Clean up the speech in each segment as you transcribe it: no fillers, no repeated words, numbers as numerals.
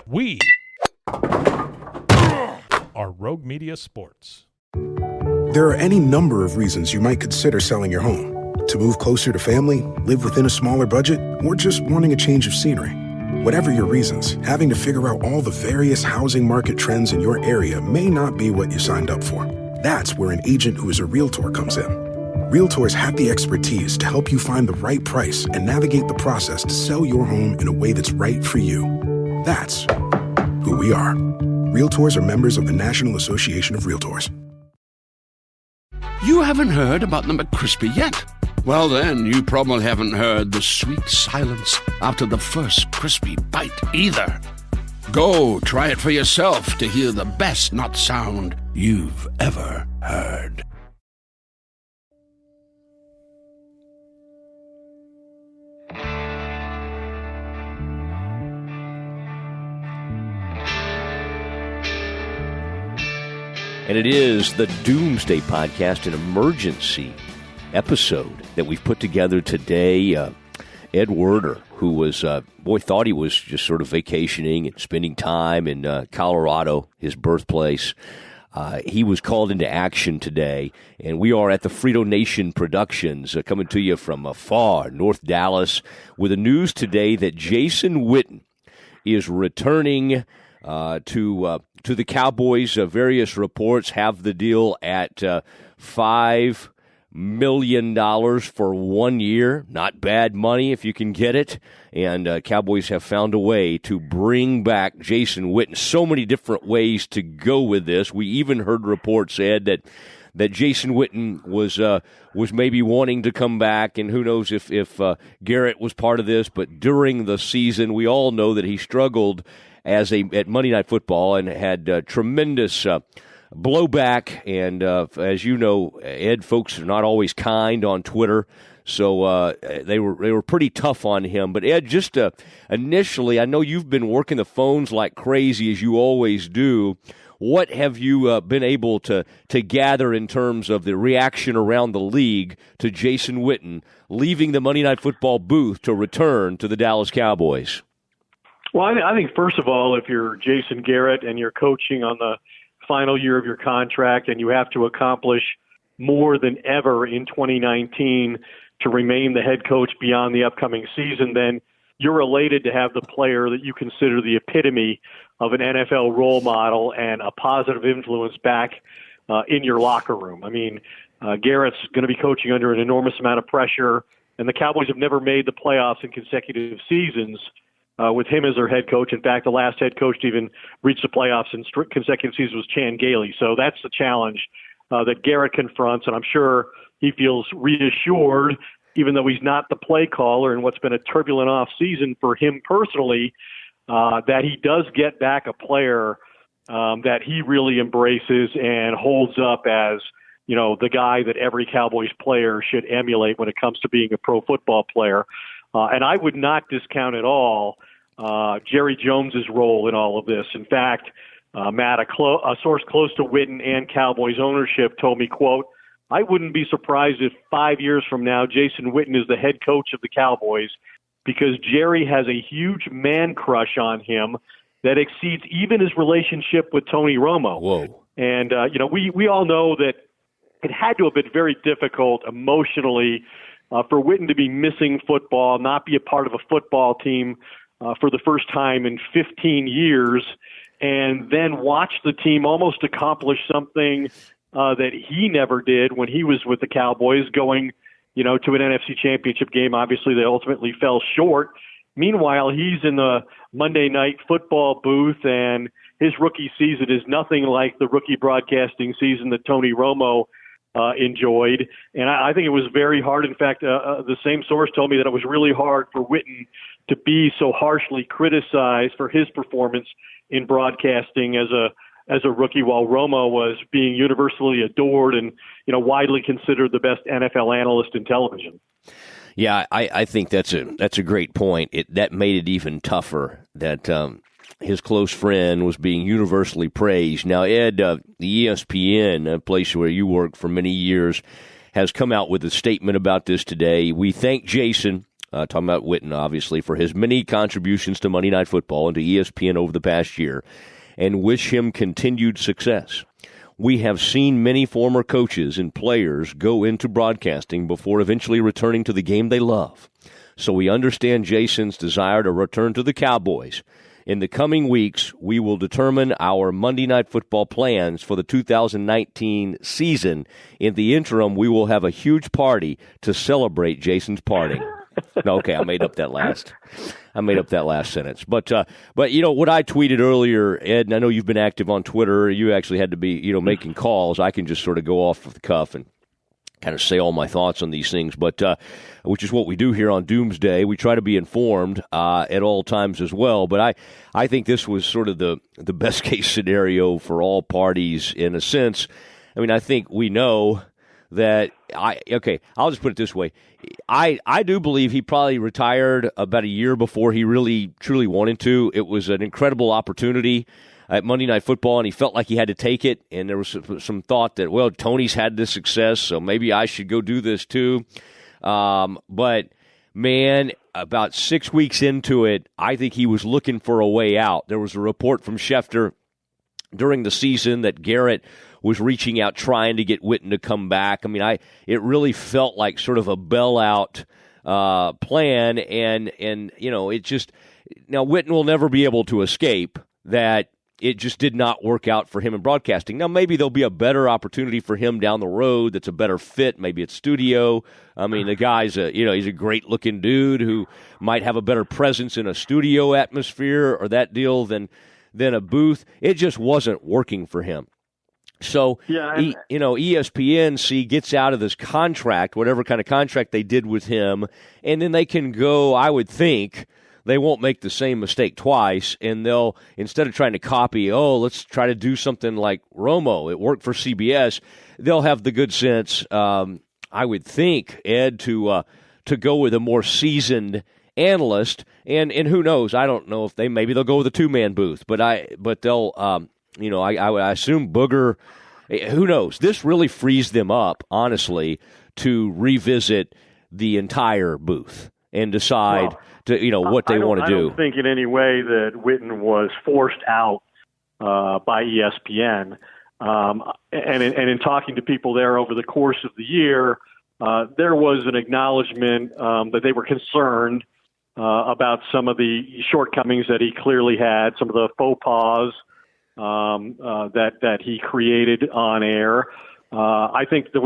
We are Rogue Media Sports. There are any number of reasons you might consider selling your home. To move closer to family, live within a smaller budget, or just wanting a change of scenery. Whatever your reasons, having to figure out all the various housing market trends in your area may not be what you signed up for. That's where an agent who is a realtor comes in. Realtors have the expertise to help you find the right price and navigate the process to sell your home in a way that's right for you. That's who we are. Realtors are members of the National Association of Realtors. You haven't heard about the McCrispy yet? Well, then, you probably haven't heard the sweet silence after the first crispy bite either. Go try it for yourself to hear the best nut sound you've ever heard. And it is the Doomsday podcast, an emergency episode that we've put together today. Ed Werder, who was, thought he was just sort of vacationing and spending time in Colorado, his birthplace. He was called into action today, and we are at the Frito Nation Productions, coming to you from far North Dallas, with the news today that Jason Witten is returning to the Cowboys. Various reports have the deal at $5 million for 1 year. Not bad money if you can get it. And Cowboys have found a way to bring back Jason Witten. So many different ways to go with this. We even heard reports, Ed, that Jason Witten was maybe wanting to come back, and who knows if Garrett was part of this. But during the season, we all know that he struggled at Monday Night Football and had tremendous blowback. And as you know, Ed, folks are not always kind on Twitter, so they were pretty tough on him. But Ed, just initially, I know you've been working the phones like crazy, as you always do. What have you been able to gather in terms of the reaction around the league to Jason Witten leaving the Monday Night Football booth to return to the Dallas Cowboys? Well, I think, first of all, if you're Jason Garrett and you're coaching on the final year of your contract and you have to accomplish more than ever in 2019 to remain the head coach beyond the upcoming season, then you're elated to have the player that you consider the epitome of an NFL role model and a positive influence back in your locker room. I mean, Garrett's going to be coaching under an enormous amount of pressure, and the Cowboys have never made the playoffs in consecutive seasons with him as their head coach. In fact, the last head coach to even reach the playoffs in consecutive seasons was Chan Gailey. So that's the challenge that Garrett confronts, and I'm sure he feels reassured, even though he's not the play caller in what's been a turbulent off season for him personally, that he does get back a player that he really embraces and holds up as, you know, the guy that every Cowboys player should emulate when it comes to being a pro football player. And I would not discount at all Jerry Jones's role in all of this. In fact, Matt, a source close to Witten and Cowboys ownership told me, quote, "I wouldn't be surprised if 5 years from now Jason Witten is the head coach of the Cowboys, because Jerry has a huge man crush on him that exceeds even his relationship with Tony Romo." Whoa. And, we all know that it had to have been very difficult emotionally for Witten to be missing football, not be a part of a football team for the first time in 15 years, and then watch the team almost accomplish something that he never did when he was with the Cowboys, going, to an NFC Championship game. Obviously, they ultimately fell short. Meanwhile, he's in the Monday Night Football booth, and his rookie season is nothing like the rookie broadcasting season that Tony Romo enjoyed. And I think it was very hard. In fact, the same source told me that it was really hard for Witten to be so harshly criticized for his performance in broadcasting as a rookie, while Romo was being universally adored and, widely considered the best NFL analyst in television. Yeah, I think that's a great point. That made it even tougher that his close friend was being universally praised. Now, Ed, the ESPN, a place where you worked for many years, has come out with a statement about this today. We thank Jason talking about Witten, obviously, for his many contributions to Monday Night Football and to ESPN over the past year, and wish him continued success. We have seen many former coaches and players go into broadcasting before eventually returning to the game they love. So we understand Jason's desire to return to the Cowboys. In the coming weeks, we will determine our Monday Night Football plans for the 2019 season. In the interim, we will have a huge party to celebrate Jason's parting. No, okay, I made up that last sentence. But you know what I tweeted earlier, Ed, and I know you've been active on Twitter. You actually had to be making calls. I can just sort of go off the cuff and kind of say all my thoughts on these things, but which is what we do here on Doomsday. We try to be informed at all times as well. But I think this was sort of the best case scenario for all parties in a sense. I mean, I think we know that I'll just put it this way. I do believe he probably retired about a year before he really truly wanted to. It was an incredible opportunity at Monday Night Football, and he felt like he had to take it, and there was some thought that, well, Tony's had this success, so maybe I should go do this too. But, man, about 6 weeks into it, I think he was looking for a way out. There was a report from Schefter during the season that Garrett was reaching out trying to get Witten to come back. I mean, it really felt like sort of a bailout plan, and it just – now Witten will never be able to escape that it just did not work out for him in broadcasting. Now, maybe there'll be a better opportunity for him down the road that's a better fit. Maybe it's studio. I mean, the guy's he's a great-looking dude who might have a better presence in a studio atmosphere or that deal than a booth. It just wasn't working for him. So, ESPN gets out of this contract, whatever kind of contract they did with him, and then they can go, I would think, they won't make the same mistake twice, and they'll, instead of trying to copy, let's try to do something like Romo, it worked for CBS, they'll have the good sense, I would think, Ed, to go with a more seasoned analyst, and who knows, I don't know if maybe they'll go with a two-man booth, but they'll, I assume Booger, who knows, this really frees them up, honestly, to revisit the entire booth and decide what they want to do. I don't think in any way that Witten was forced out by ESPN. And in talking to people there over the course of the year, there was an acknowledgement that they were concerned about some of the shortcomings that he clearly had, some of the faux pas that he created on air. I think there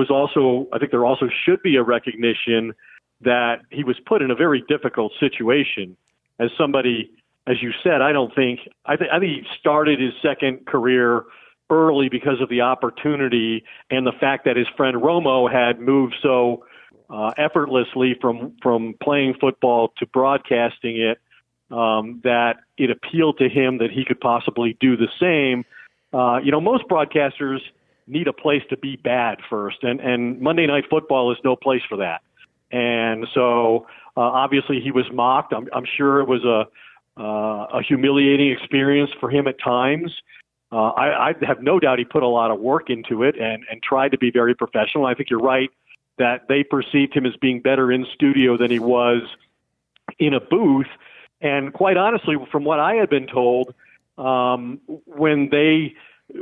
also should be a recognition that he was put in a very difficult situation as somebody, as you said. I think he started his second career early because of the opportunity and the fact that his friend Romo had moved so effortlessly from playing football to broadcasting it, that it appealed to him that he could possibly do the same. Most broadcasters need a place to be bad first, and Monday Night Football is no place for that. And so, obviously, he was mocked. I'm sure it was a humiliating experience for him at times. I have no doubt he put a lot of work into it and tried to be very professional. I think you're right that they perceived him as being better in studio than he was in a booth. And quite honestly, from what I had been told, when they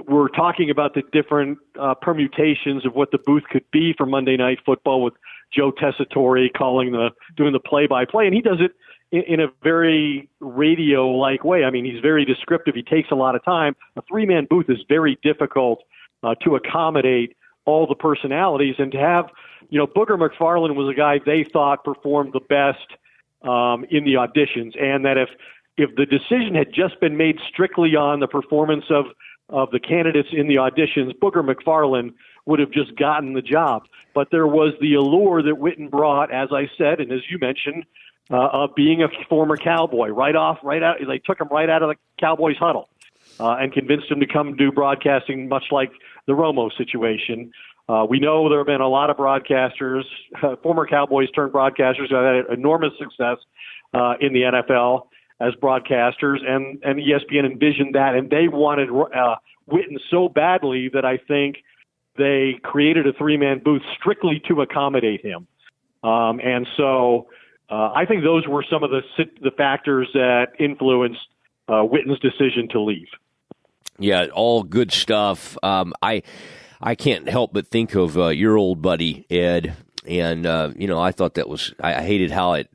were talking about the different permutations of what the booth could be for Monday Night Football, with Joe Tessitore doing the play-by-play, and he does it in a very radio-like way. I mean, he's very descriptive. He takes a lot of time. A three-man booth is very difficult to accommodate all the personalities, and to have, Booger McFarland was a guy they thought performed the best in the auditions, and that if the decision had just been made strictly on the performance of the candidates in the auditions, Booger McFarland would have just gotten the job. But there was the allure that Witten brought, as I said, and as you mentioned, of being a former Cowboy. Right out, they took him right out of the Cowboys huddle and convinced him to come do broadcasting, much like the Romo situation. We know there have been a lot of broadcasters, former Cowboys turned broadcasters, who had enormous success in the NFL as broadcasters, and ESPN envisioned that, and they wanted Witten so badly that I think they created a three-man booth strictly to accommodate him. And so I think those were some of the factors that influenced Witten's decision to leave. Yeah, all good stuff. I can't help but think of your old buddy Ed, and I thought that was I hated how it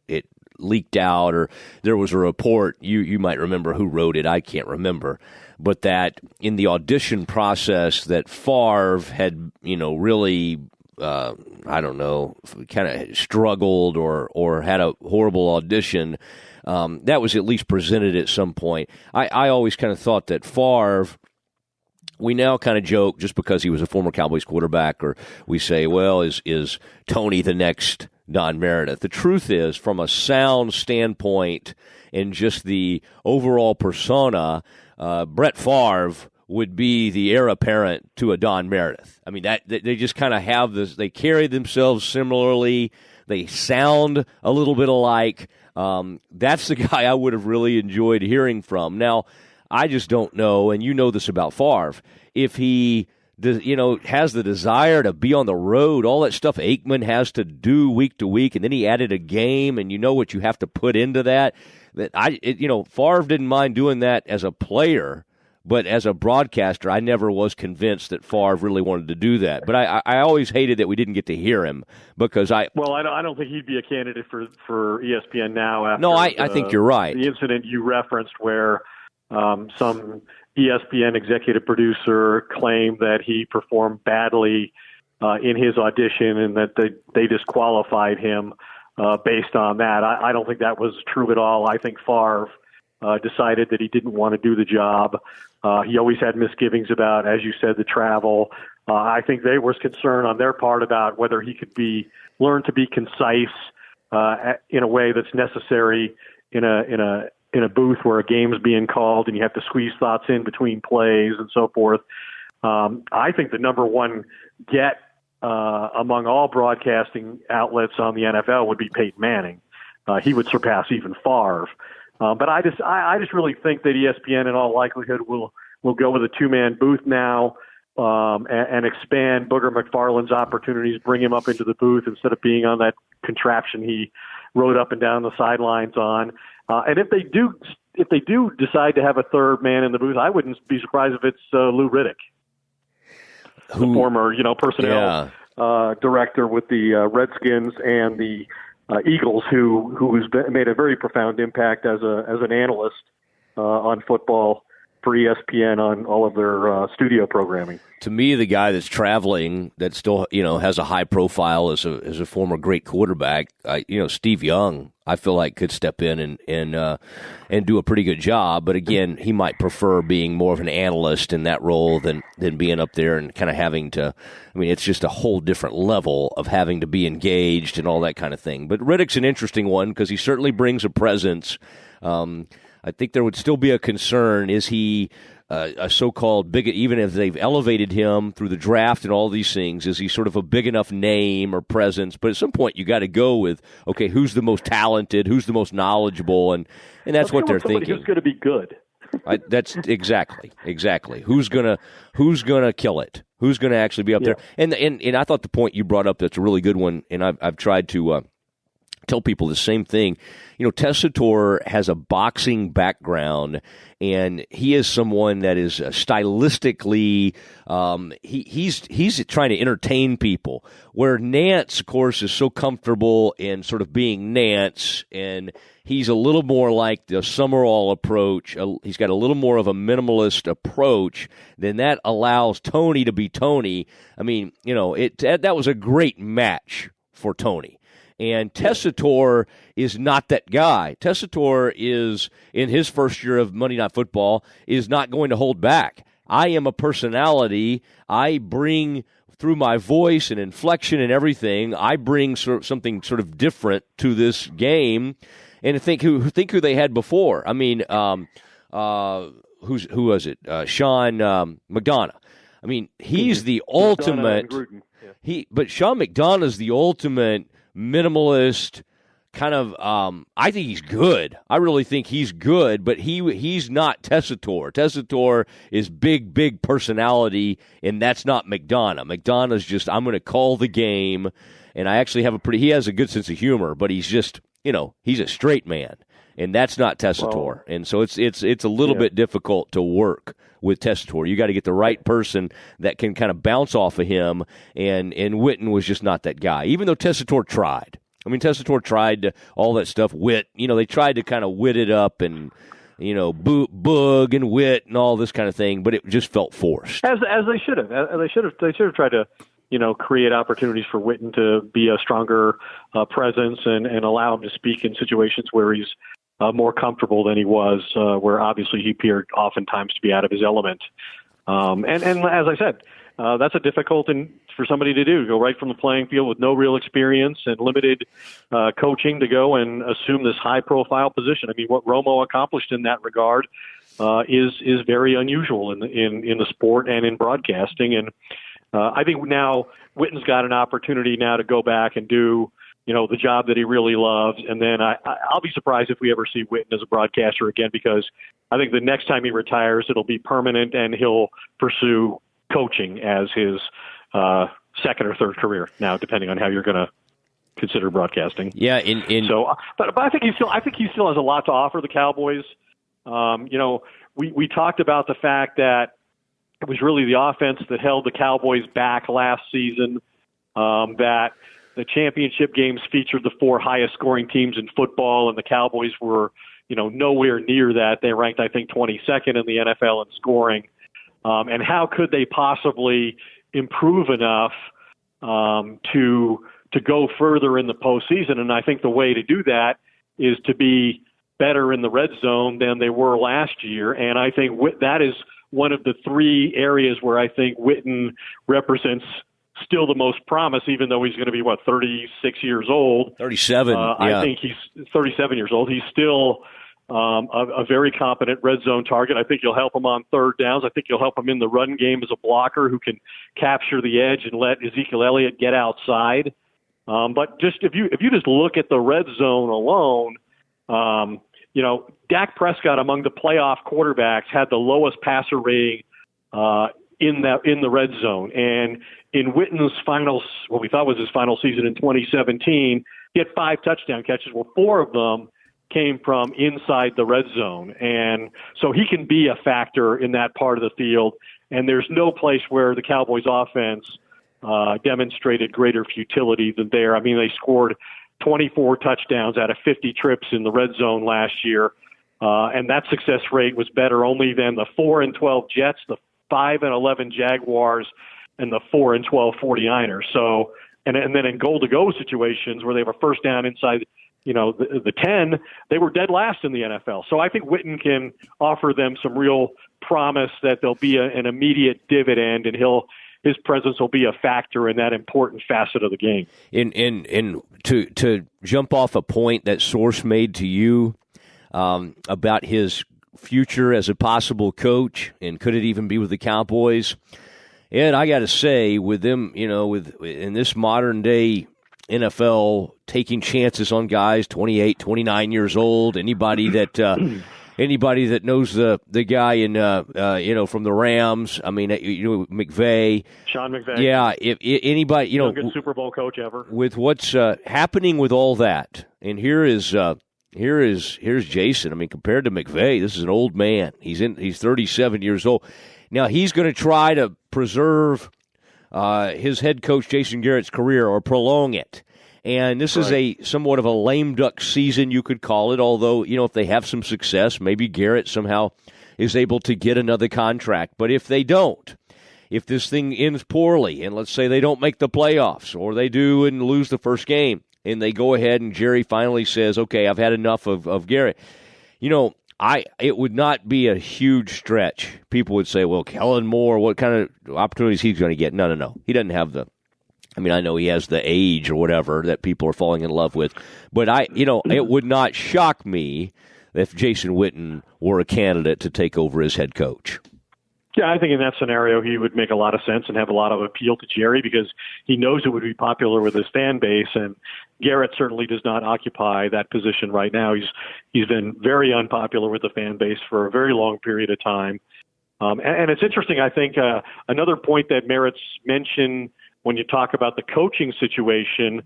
leaked out, or there was a report. You might remember who wrote it. I can't remember, but that in the audition process that Favre had really I don't know, kind of struggled or had a horrible audition. That was at least presented at some point. I always kind of thought that Favre, we now kind of joke just because he was a former Cowboys quarterback, or we say, well, is Tony the next Don Meredith? The truth is, from a sound standpoint and just the overall persona, Brett Favre would be the heir apparent to a Don Meredith. I mean, that they just kind of have this. They carry themselves similarly. They sound a little bit alike. That's the guy I would have really enjoyed hearing from. Now, I just don't know, and you know this about Favre, if he has the desire to be on the road, all that stuff Aikman has to do week to week, and then he added a game, and you know what you have to put into that. Favre didn't mind doing that as a player, but as a broadcaster, I never was convinced that Favre really wanted to do that. But I always hated that we didn't get to hear him because I don't think he'd be a candidate for ESPN now. After I think you're right. The incident you referenced where some ESPN executive producer claimed that he performed badly in his audition and that they disqualified him based on that. I don't think that was true at all. I think Favre decided that he didn't want to do the job. He always had misgivings about, as you said, the travel. I think they were concerned on their part about whether he could learn to be concise in a way that's necessary in a booth where a game is being called and you have to squeeze thoughts in between plays and so forth. I think the number one get among all broadcasting outlets on the NFL would be Peyton Manning. He would surpass even Favre. But I just really think that ESPN in all likelihood will go with a two-man booth now and expand Booger McFarland's opportunities, bring him up into the booth instead of being on that contraption he rode up and down the sidelines on. And if they do decide to have a third man in the booth, I wouldn't be surprised if it's Lou Riddick, the former personnel director with the Redskins and the Eagles, who's made a very profound impact as an analyst on football for ESPN on all of their studio programming. To me, the guy that's traveling that still has a high profile as a former great quarterback, Steve Young, I feel like could step in and do a pretty good job. But again, he might prefer being more of an analyst in that role than being up there and kind of having to. I mean, it's just a whole different level of having to be engaged and all that kind of thing. But Riddick's an interesting one because he certainly brings a presence. I think there would still be a concern. Is he a so-called big, even if they've elevated him through the draft and all these things, is he sort of a big enough name or presence? But at some point you got to go with, okay, who's the most talented, who's the most knowledgeable, and that's what they're thinking. Who's going to be good? That's exactly. Who's gonna kill it? Who's going to actually be up there? And I thought the point you brought up, that's a really good one, and I've tried to tell people the same thing. Tessitore has a boxing background, and he is someone that is stylistically, he's trying to entertain people. Where Nance, of course, is so comfortable in sort of being Nance, and he's a little more like the Summerall approach. He's got a little more of a minimalist approach. Then that allows Tony to be Tony. I mean, that was a great match for Tony. And Tessitore is not that guy. Tessitore is, in his first year of Monday Night Football, is not going to hold back. I am a personality. I bring, through my voice and inflection and everything, I bring something sort of different to this game. And think who they had before. I mean, who was it? Sean McDonough. I mean, he's the ultimate. But Sean McDonough's the ultimate minimalist kind of. I think he's good. I really think he's good, but he's not Tessitore. Tessitore is big personality, and that's not McDonough. McDonough's just, I'm going to call the game, and I actually have he has a good sense of humor, but he's he's a straight man, and that's not Tessitore. And so it's a little bit difficult to work with Tessitore. You got to get the right person that can kind of bounce off of him, and Witten was just not that guy, even though Tessitore tried. I mean, Tessitore tried all that stuff. They tried to kind of wit it up and, boog and wit and all this kind of thing, but it just felt forced. As they should have. They should have tried to, create opportunities for Witten to be a stronger presence and allow him to speak in situations where he's more comfortable than he was, where obviously he appeared oftentimes to be out of his element. And as I said, that's a difficult thing for somebody to do, go right from the playing field with no real experience and limited coaching to go and assume this high-profile position. I mean, what Romo accomplished in that regard is very unusual in the sport and in broadcasting. And I think now Witten's got an opportunity now to go back and do the job that he really loves. And then I'll be surprised if we ever see Witten as a broadcaster again, because I think the next time he retires, it'll be permanent and he'll pursue coaching as his second or third career now, depending on how you're going to consider broadcasting. Yeah. But I think he still has a lot to offer the Cowboys. We talked about the fact that it was really the offense that held the Cowboys back last season, that the championship games featured the 4 highest scoring teams in football, and the Cowboys were, nowhere near that. They ranked, I think, 22nd in the NFL in scoring. And how could they possibly improve enough to go further in the postseason? And I think the way to do that is to be better in the red zone than they were last year. And I think that is one of the 3 areas where I think Witten represents still the most promise, even though he's going to be, 36 years old? 37. I think he's 37 years old. He's still a very competent red zone target. I think you'll help him on third downs. I think you'll help him in the run game as a blocker who can capture the edge and let Ezekiel Elliott get outside. But just if you just look at the red zone alone, Dak Prescott among the playoff quarterbacks had the lowest passer rating in the red zone. And in Witten's what we thought was his final season in 2017, he had 5 touchdown catches. Well, 4 of them came from inside the red zone. And so he can be a factor in that part of the field. And there's no place where the Cowboys offense demonstrated greater futility than there. I mean, they scored 24 touchdowns out of 50 trips in the red zone last year. And that success rate was better only than the 4-12 Jets, the 5-11 Jaguars, and the 4-12 49ers. So, and then in goal-to-go situations where they have a first down inside, the 10, they were dead last in the NFL. So I think Witten can offer them some real promise that there'll be an immediate dividend, and his presence will be a factor in that important facet of the game. And to jump off a point that Source made to you about his future as a possible coach, and could it even be with the Cowboys? Ed, I got to say, with them, in this modern day NFL, taking chances on guys 28, 29 years old, anybody that knows the guy in from the Rams, I mean, McVay, Sean McVay, yeah, if anybody, youngest Super Bowl coach ever, with what's happening with all that, and here's Jason. I mean, compared to McVay, this is an old man. He's 37 years old. Now he's going to try to preserve his head coach Jason Garrett's career or prolong it. And this is a somewhat of a lame duck season, you could call it, although, if they have some success, maybe Garrett somehow is able to get another contract. But if they don't, if this thing ends poorly, and let's say they don't make the playoffs, or they do and lose the first game, and they go ahead and Jerry finally says, okay, I've had enough of Garrett, it would not be a huge stretch. People would say, well, Kellen Moore, what kind of opportunities he's going to get? No. He doesn't have I know he has the age or whatever that people are falling in love with, but it would not shock me if Jason Witten were a candidate to take over as head coach. Yeah, I think in that scenario he would make a lot of sense and have a lot of appeal to Jerry because he knows it would be popular with his fan base, and Garrett certainly does not occupy that position right now. He's been very unpopular with the fan base for a very long period of time. And it's interesting, I think, another point that merits mention when you talk about the coaching situation,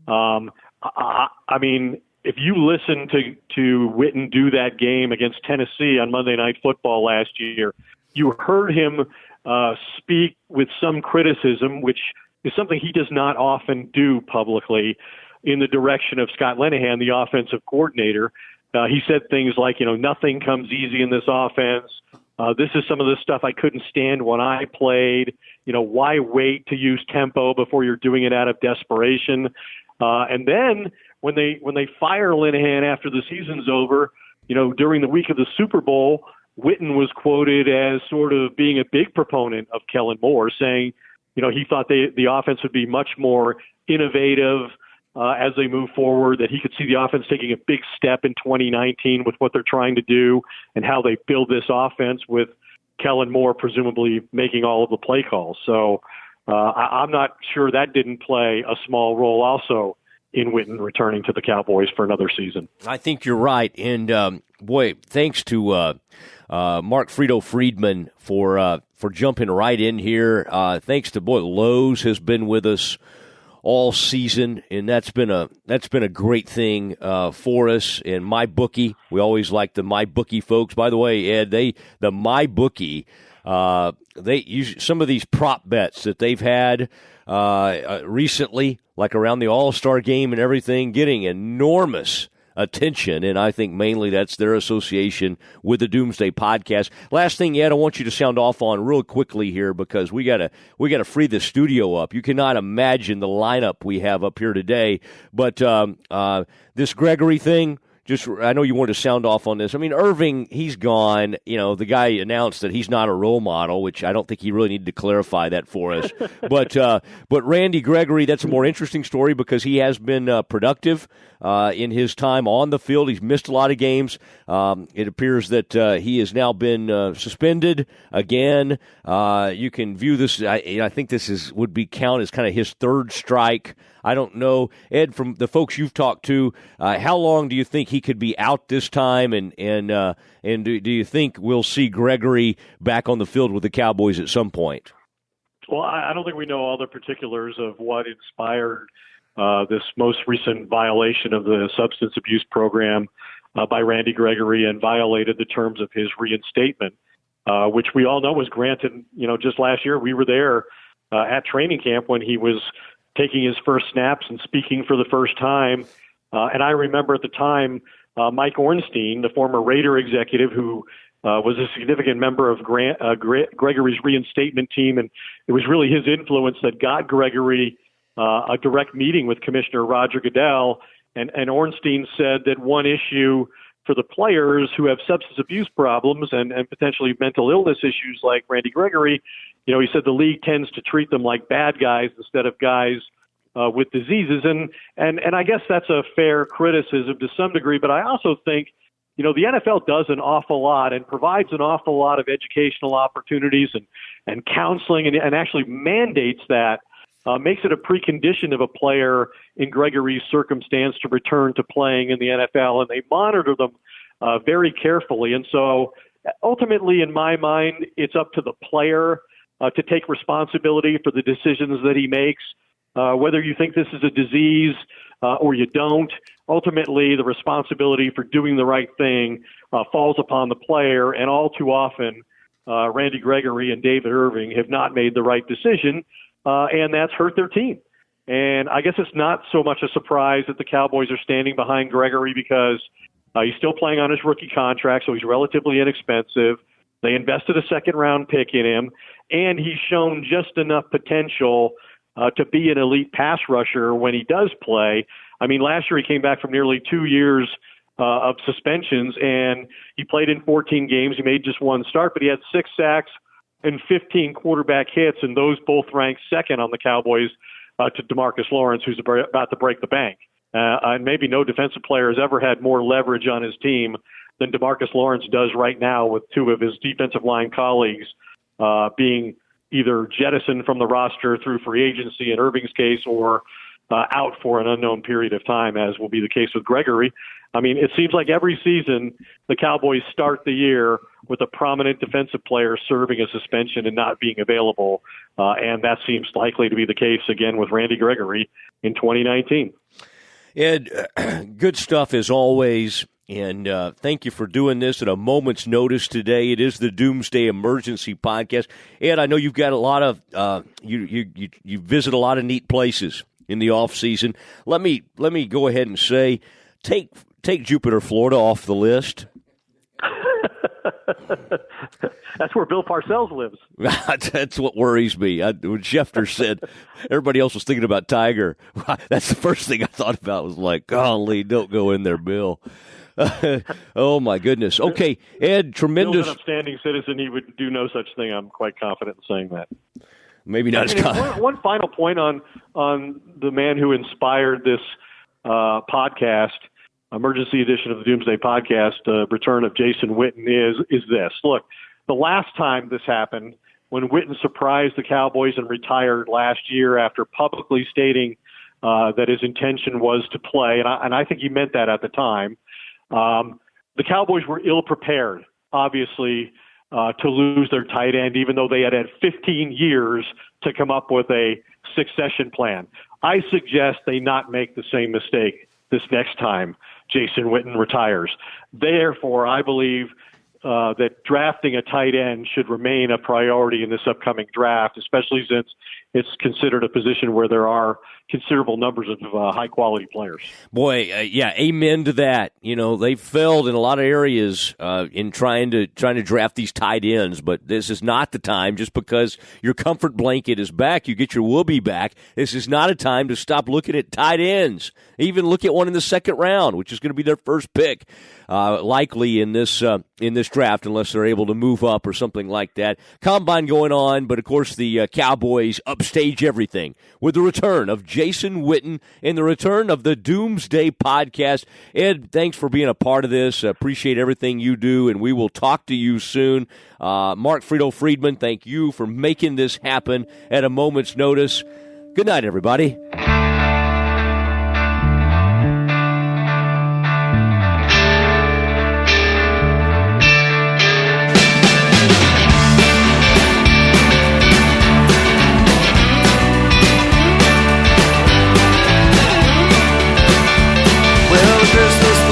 I mean, if you listen to Witten do that game against Tennessee on Monday Night Football last year, you heard him speak with some criticism, which is something he does not often do publicly, in the direction of Scott Linehan, the offensive coordinator. He said things like, nothing comes easy in this offense. This is some of the stuff I couldn't stand when I played. Why wait to use tempo before you're doing it out of desperation? And then when they fire Linehan after the season's over, during the week of the Super Bowl, Witten was quoted as sort of being a big proponent of Kellen Moore, saying, he thought the offense would be much more innovative as they move forward, that he could see the offense taking a big step in 2019 with what they're trying to do and how they build this offense with Kellen Moore presumably making all of the play calls. So I'm not sure that didn't play a small role also in Witten returning to the Cowboys for another season. I think you're right. And, thanks to Mark Friedman for jumping right in here. Thanks to Lowe's has been with us all season, and that's been a great thing for us. And MyBookie, we always like the MyBookie folks. By the way, Ed, the MyBookie, they use some of these prop bets that they've had recently, like around the All-Star game and everything, getting enormous attention, and I think mainly that's their association with the Doomsday podcast. Last thing, Ed, I want you to sound off on real quickly here, because we gotta free the studio up. You cannot imagine the lineup we have up here today. But this Gregory thing, I know you wanted to sound off on this. I mean, Irving, he's gone. The guy announced that he's not a role model, which I don't think he really needed to clarify that for us. But Randy Gregory, that's a more interesting story because he has been productive in his time on the field. He's missed a lot of games. It appears that he has now been suspended again. You can view this. I think this would be count as kind of his third strike. I don't know, Ed, from the folks you've talked to, how long do you think he could be out this time, and do you think we'll see Gregory back on the field with the Cowboys at some point? Well, I don't think we know all the particulars of what inspired this most recent violation of the substance abuse program by Randy Gregory and violated the terms of his reinstatement, which we all know was granted, just last year. We were there at training camp when he was taking his first snaps and speaking for the first time. And I remember at the time, Mike Ornstein, the former Raider executive who was a significant member of Gregory's reinstatement team, and it was really his influence that got Gregory a direct meeting with Commissioner Roger Goodell. And Ornstein said that one issue for the players who have substance abuse problems and potentially mental illness issues like Randy Gregory, he said the league tends to treat them like bad guys instead of guys with diseases. And I guess that's a fair criticism to some degree, but I also think, the NFL does an awful lot and provides an awful lot of educational opportunities and counseling and actually mandates that, makes it a precondition of a player in Gregory's circumstance to return to playing in the NFL, and they monitor them very carefully. And so ultimately, in my mind, it's up to the player to take responsibility for the decisions that he makes. Whether you think this is a disease or you don't, ultimately the responsibility for doing the right thing falls upon the player. And all too often, Randy Gregory and David Irving have not made the right decision, and that's hurt their team. And I guess it's not so much a surprise that the Cowboys are standing behind Gregory because he's still playing on his rookie contract, so he's relatively inexpensive. They invested a second-round pick in him, and he's shown just enough potential to be an elite pass rusher when he does play. I mean, last year he came back from nearly 2 years of suspensions, and he played in 14 games. He made just one start, but he had 6 sacks and 15 quarterback hits, and those both ranked second on the Cowboys to DeMarcus Lawrence, who's about to break the bank. And maybe no defensive player has ever had more leverage on his team than DeMarcus Lawrence does right now, with 2 of his defensive line colleagues being either jettisoned from the roster through free agency in Irving's case or out for an unknown period of time, as will be the case with Gregory. I mean, it seems like every season the Cowboys start the year with a prominent defensive player serving a suspension and not being available, and that seems likely to be the case again with Randy Gregory in 2019. Ed, good stuff as always, and thank you for doing this at a moment's notice today. It is the Doomsday Emergency Podcast. Ed, I know you've got a lot of you visit a lot of neat places in the off season. Let me go ahead and say, take Jupiter, Florida off the list. That's where Bill Parcells lives. That's what worries me. When Schefter said everybody else was thinking about Tiger, that's the first thing I thought about was like, golly, don't go in there, Bill. Oh, my goodness. Okay, Ed, tremendous. Bill's an upstanding citizen. He would do no such thing. I'm quite confident in saying that. Maybe not as confident. One final point on the man who inspired this podcast, emergency edition of the Doomsday Podcast, return of Jason Witten, is this. Look, the last time this happened, when Witten surprised the Cowboys and retired last year after publicly stating that his intention was to play, and I think he meant that at the time, the Cowboys were ill-prepared, obviously, to lose their tight end, even though they had 15 years to come up with a succession plan. I suggest they not make the same mistake this next time Jason Witten retires. Therefore, I believe that drafting a tight end should remain a priority in this upcoming draft, especially since it's considered a position where there are considerable numbers of high-quality players. Boy, yeah, amen to that. You know, they failed in a lot of areas in trying to draft these tight ends, but this is not the time. Just because your comfort blanket is back, you get your whoopee back. This is not a time to stop looking at tight ends. Even look at one in the second round, which is going to be their first pick, likely in this draft, unless they're able to move up or something like that. Combine going on, but of course the Cowboys upstage everything with the return of Jason Witten and the return of the Doomsday Podcast. Ed, thanks for being a part of this. Appreciate everything you do, and we will talk to you soon. Mark Friedel-Friedman, thank you for making this happen at a moment's notice. Good night, everybody.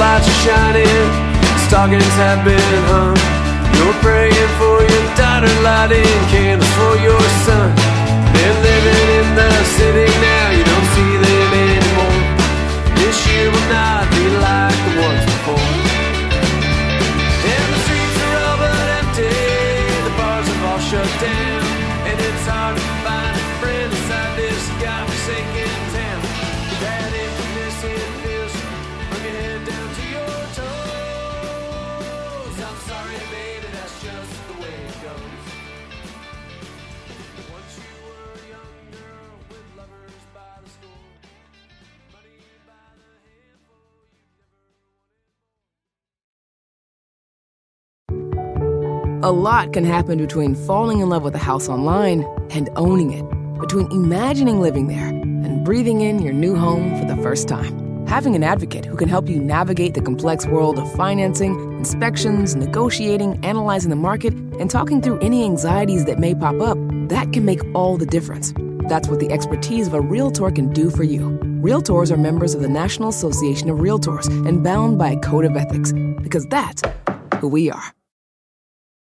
Lights are shining, stockings have been hung. You're praying for your daughter, lighting candles for your son. They're living in the city now, you don't see them anymore. This year will not be like the ones before. And the streets are all but empty, the bars have all shut down, and it's hard to find a friend inside this godforsaken town. That emptiness it feels from your head down to your toes. I'm sorry, baby, that's just the way it goes. Once you were a young girl with lovers by the score, money by the handful, A lot can happen between falling in love with a house online and owning it, between imagining living there and breathing in your new home for the first time. Having an advocate who can help you navigate the complex world of financing, inspections, negotiating, analyzing the market, and talking through any anxieties that may pop up, that can make all the difference. That's what the expertise of a Realtor can do for you. Realtors are members of the National Association of Realtors and bound by a code of ethics, because that's who we are.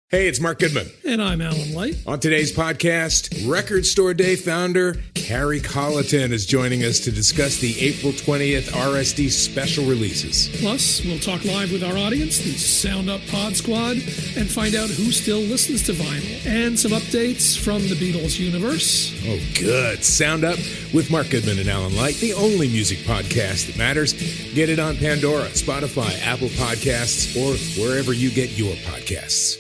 Hey, it's Mark Goodman. And I'm Alan Light. On today's podcast, Record Store Day founder Carrie Colleton is joining us to discuss the April 20th RSD special releases. Plus, we'll talk live with our audience, the Sound Up Pod Squad, and find out who still listens to vinyl. And some updates from the Beatles universe. Oh, good. Sound Up with Mark Goodman and Alan Light, the only music podcast that matters. Get it on Pandora, Spotify, Apple Podcasts, or wherever you get your podcasts.